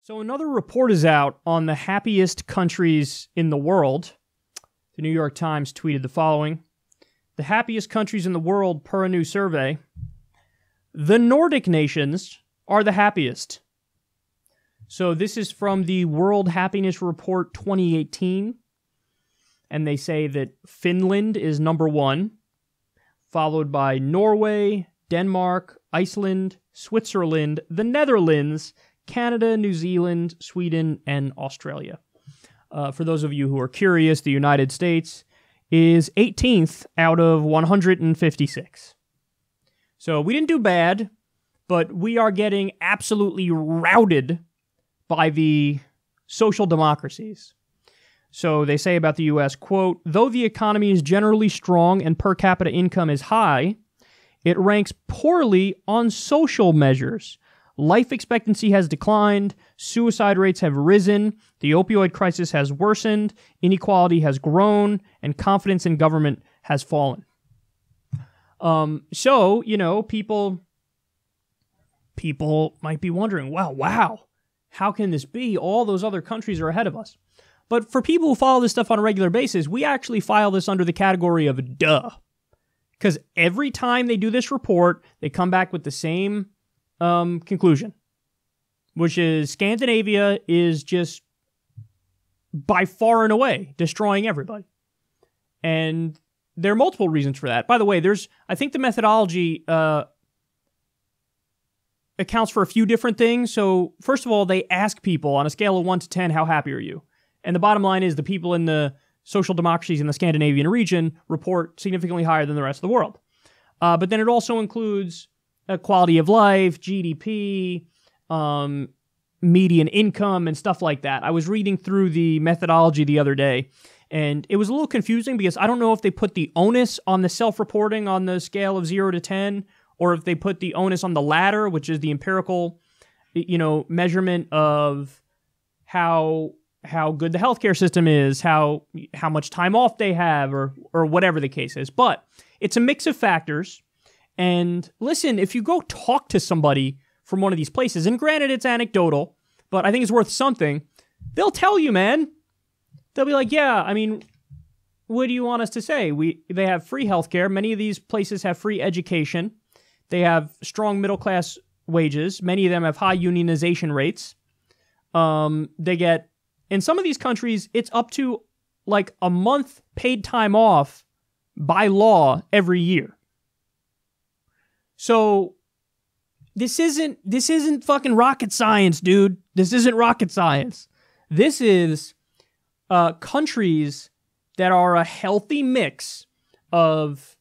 So another report is out on the happiest countries in the world. The New York Times tweeted the following. The happiest countries in the world per a new survey. The Nordic nations are the happiest. So this is from the World Happiness Report 2018. And they say that Finland is number 1, followed by Norway, Denmark, Iceland, Switzerland, the Netherlands, Canada, New Zealand, Sweden, and Australia. For those of you who are curious, the United States is 18th out of 156. So we didn't do bad, but we are getting absolutely routed by the social democracies. So they say about the U.S., quote, though the economy is generally strong and per capita income is high, it ranks poorly on social measures. Life expectancy has declined, suicide rates have risen, the opioid crisis has worsened, inequality has grown, and confidence in government has fallen. So, you know, people might be wondering, wow, how can this be? All those other countries are ahead of us. But for people who follow this stuff on a regular basis, we actually file this under the category of duh. Because every time they do this report, they come back with the same conclusion, which is Scandinavia is just by far and away destroying everybody. And there are multiple reasons for that. By the way, I think the methodology accounts for a few different things. So first of all, they ask people on a scale of 1 to 10, how happy are you? And the bottom line is the people in the social democracies in the Scandinavian region report significantly higher than the rest of the world. But then it also includes quality of life, GDP, median income, and stuff like that. I was reading through the methodology the other day, and it was a little confusing because I don't know if they put the onus on the self-reporting on the scale of 0 to 10, or if they put the onus on the latter, which is the empirical, measurement of how good the healthcare system is, how much time off they have, or whatever the case is. But it's a mix of factors. And listen, if you go talk to somebody from one of these places, and granted it's anecdotal, but I think it's worth something, they'll tell you, man. They'll be like, yeah, I mean, what do you want us to say? They have free healthcare. Many of these places have free education. They have strong middle-class wages. Many of them have high unionization rates. They get, in some of these countries, it's up to like a month paid time off by law every year. So this isn't fucking rocket science, dude. This isn't rocket science. This is countries that are a healthy mix of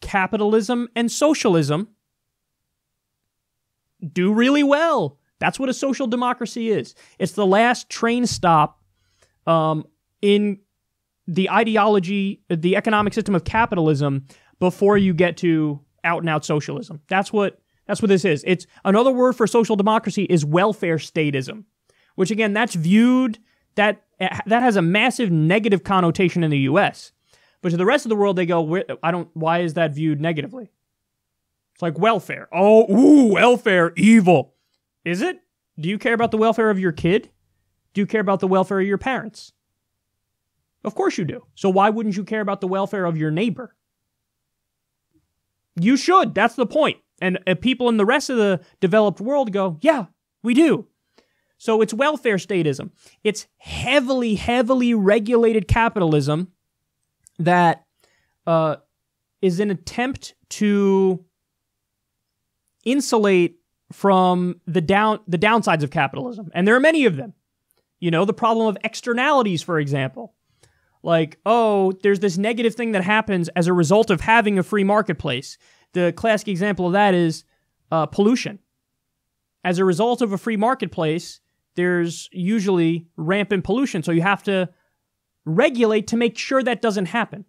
capitalism and socialism do really well. That's what a social democracy is. It's the last train stop in the ideology, the economic system of capitalism before you get to out-and-out socialism. That's what this is. It's another word for social democracy is welfare statism, which again, that's viewed, that has a massive negative connotation in the U.S. But to the rest of the world, they go, why is that viewed negatively? It's like welfare. Welfare, evil. Is it? Do you care about the welfare of your kid? Do you care about the welfare of your parents? Of course you do. So why wouldn't you care about the welfare of your neighbor? You should. That's the point. And people in the rest of the developed world go, yeah, we do. So it's welfare statism. It's heavily, heavily regulated capitalism that is an attempt to insulate from the downsides of capitalism. And there are many of them. The problem of externalities, for example. Like, there's this negative thing that happens as a result of having a free marketplace. The classic example of that is pollution. As a result of a free marketplace, there's usually rampant pollution. So you have to regulate to make sure that doesn't happen.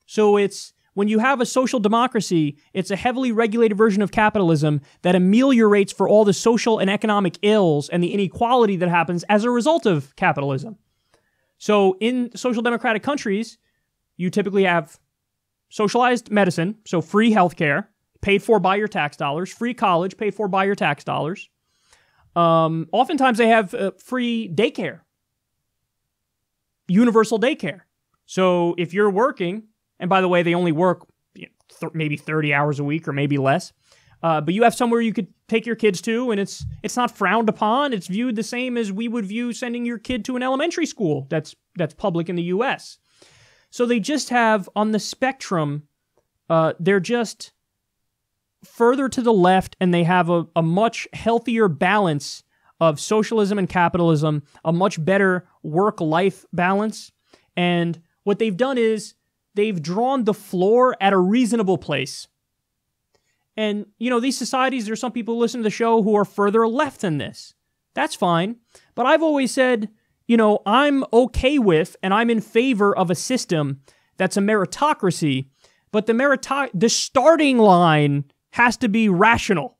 So it's when you have a social democracy, it's a heavily regulated version of capitalism that ameliorates for all the social and economic ills and the inequality that happens as a result of capitalism. So in social democratic countries, you typically have socialized medicine, so free healthcare, paid for by your tax dollars, free college, paid for by your tax dollars. Oftentimes they have free daycare, universal daycare. So if you're working, and by the way, they only work maybe 30 hours a week or maybe less, but you have somewhere you could take your kids to, and it's not frowned upon. It's viewed the same as we would view sending your kid to an elementary school that's public in the U.S. So they just have, on the spectrum, they're just further to the left, and they have a much healthier balance of socialism and capitalism, a much better work-life balance. And what they've done is they've drawn the floor at a reasonable place. And, these societies, there's some people who listen to the show who are further left than this. That's fine. But I've always said, I'm okay with and I'm in favor of a system that's a meritocracy, but the starting line has to be rational.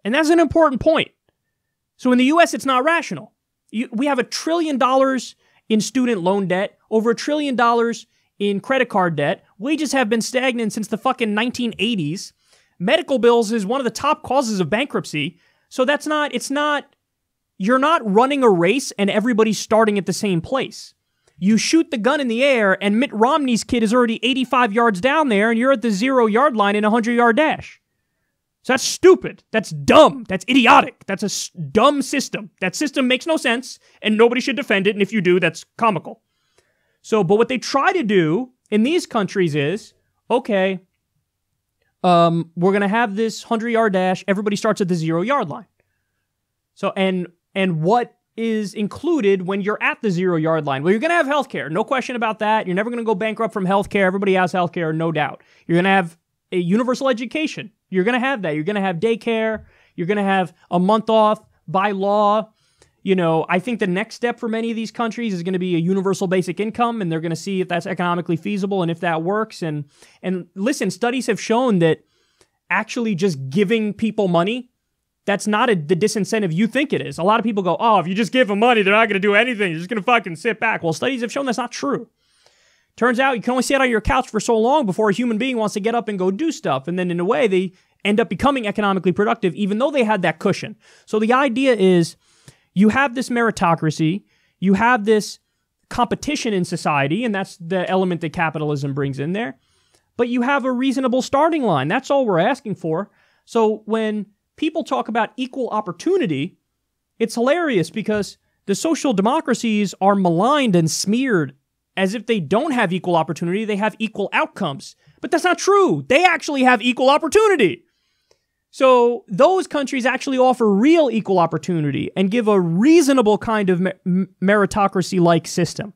And that's an important point. So in the U.S., it's not rational. We have $1 trillion in student loan debt, over $1 trillion in credit card debt. Wages have been stagnant since the fucking 1980s. Medical bills is one of the top causes of bankruptcy. So you're not running a race and everybody's starting at the same place. You shoot the gun in the air and Mitt Romney's kid is already 85 yards down there and you're at the 0-yard line in a 100-yard dash. So that's stupid. That's dumb. That's idiotic. That's a dumb system. That system makes no sense and nobody should defend it. And if you do, that's comical. But what they try to do in these countries is, okay, we're going to have this 100-yard dash. Everybody starts at the 0-yard line. So, and what is included when you're at the 0-yard line? Well, you're going to have healthcare. No question about that. You're never going to go bankrupt from healthcare. Everybody has healthcare, no doubt. You're going to have a universal education. You're going to have that. You're going to have daycare. You're going to have a month off by law. I think the next step for many of these countries is going to be a universal basic income, and they're going to see if that's economically feasible and if that works. And listen, studies have shown that actually just giving people money, that's not the disincentive you think it is. A lot of people go, oh, if you just give them money, they're not going to do anything. You're just going to fucking sit back. Well, studies have shown that's not true. Turns out you can only sit on your couch for so long before a human being wants to get up and go do stuff. And then in a way, they end up becoming economically productive, even though they had that cushion. So the idea is you have this meritocracy, you have this competition in society, and that's the element that capitalism brings in there. But you have a reasonable starting line. That's all we're asking for. So when people talk about equal opportunity, it's hilarious because the social democracies are maligned and smeared as if they don't have equal opportunity, they have equal outcomes. But that's not true. They actually have equal opportunity. So those countries actually offer real equal opportunity and give a reasonable kind of meritocracy-like system.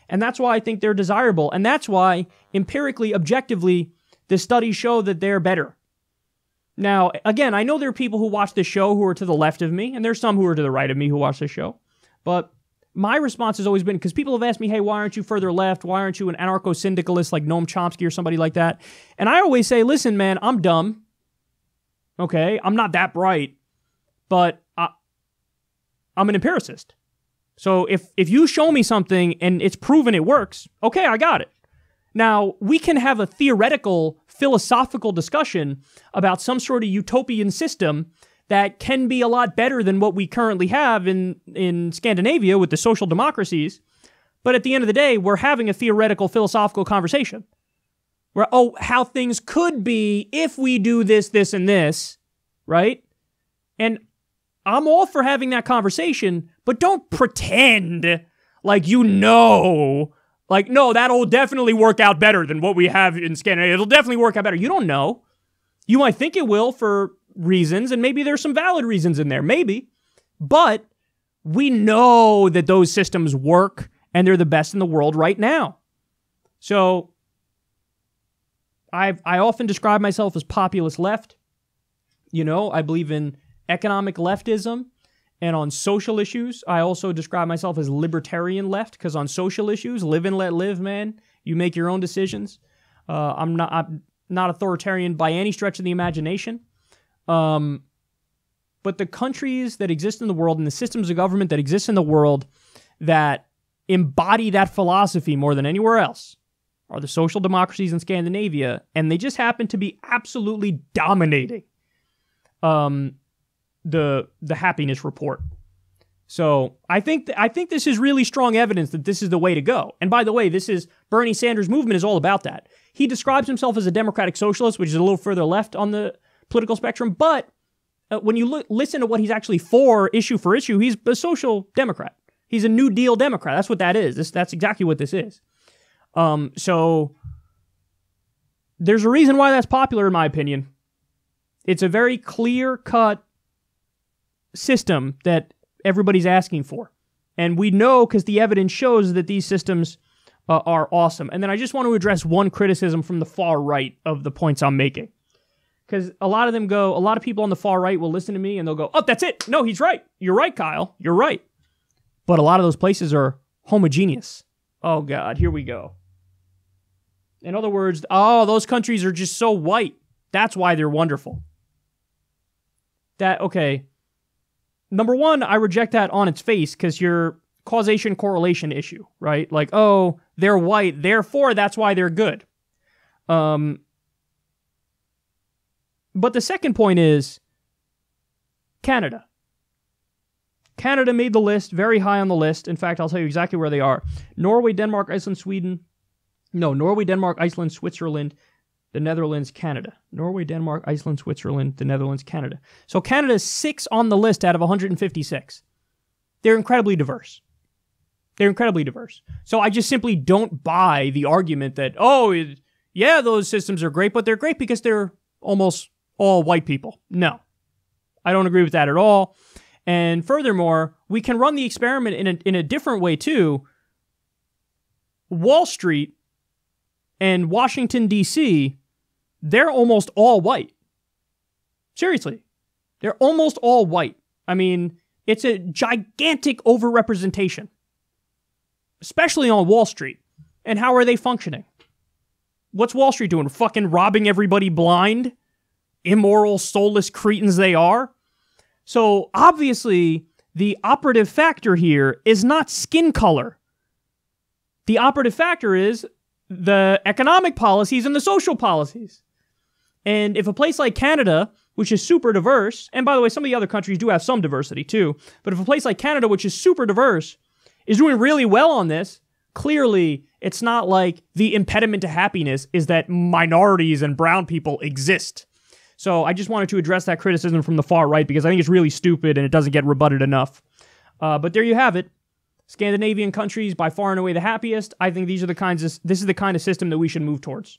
And that's why I think they're desirable. And that's why, empirically, objectively, the studies show that they're better. Now, again, I know there are people who watch this show who are to the left of me, and there's some who are to the right of me who watch this show. But my response has always been, because people have asked me, hey, why aren't you further left? Why aren't you an anarcho-syndicalist like Noam Chomsky or somebody like that? And I always say, listen, man, I'm dumb. Okay? I'm not that bright. But I'm an empiricist. So if you show me something and it's proven it works, okay, I got it. Now, we can have a theoretical, philosophical discussion about some sort of utopian system that can be a lot better than what we currently have in Scandinavia with the social democracies. But at the end of the day, we're having a theoretical, philosophical conversation. Where, how things could be if we do this, this, and this, right? And I'm all for having that conversation, but don't pretend like no, that'll definitely work out better than what we have in Scandinavia. It'll definitely work out better. You don't know. You might think it will for reasons, and maybe there's some valid reasons in there, maybe. But we know that those systems work, and they're the best in the world right now. So I often describe myself as populist left. I believe in economic leftism, and on social issues, I also describe myself as libertarian left, because on social issues, live and let live, man. You make your own decisions. I'm not authoritarian by any stretch of the imagination. But the countries that exist in the world and the systems of government that exist in the world that embody that philosophy more than anywhere else are the social democracies in Scandinavia, and they just happen to be absolutely dominating. the happiness report. So I think this is really strong evidence that this is the way to go. And by the way, Bernie Sanders' movement is all about that. He describes himself as a democratic socialist, which is a little further left on the political spectrum. But when you listen to what he's actually for issue, he's a social democrat. He's a New Deal Democrat. That's what that is. That's exactly what this is. So there's a reason why that's popular, in my opinion. It's a very clear-cut system that everybody's asking for. And we know because the evidence shows that these systems are awesome. And then I just want to address one criticism from the far right of the points I'm making. Because a lot of people on the far right will listen to me and they'll go, oh, that's it. No, he's right. You're right, Kyle. You're right. But a lot of those places are homogeneous. Oh, God, here we go. In other words, those countries are just so white. That's why they're wonderful. Okay. Number one, I reject that on its face because your causation correlation issue, right? Like, oh, they're white, therefore that's why they're good. But the second point is Canada. Canada made the list, very high on the list. In fact, I'll tell you exactly where they are. Norway, Denmark, Iceland, Switzerland, the Netherlands, Canada. Norway, Denmark, Iceland, Switzerland, the Netherlands, Canada. So Canada is 6 on the list out of 156. They're incredibly diverse. So I just simply don't buy the argument that, yeah, those systems are great, but they're great because they're almost all white people. No, I don't agree with that at all. And furthermore, we can run the experiment in a different way too. Wall Street and Washington, D.C., they're almost all white. Seriously. They're almost all white. I mean, it's a gigantic overrepresentation, especially on Wall Street. And how are they functioning? What's Wall Street doing? Fucking robbing everybody blind? Immoral, soulless cretins they are? So, obviously, the operative factor here is not skin color. The operative factor is the economic policies and the social policies. And if a place like Canada, which is super diverse, and by the way, some of the other countries do have some diversity too, but if a place like Canada, which is super diverse, is doing really well on this, clearly it's not like the impediment to happiness is that minorities and brown people exist. So I just wanted to address that criticism from the far right because I think it's really stupid and it doesn't get rebutted enough. But there you have it. Scandinavian countries, by far and away the happiest. I think this is the kind of system that we should move towards.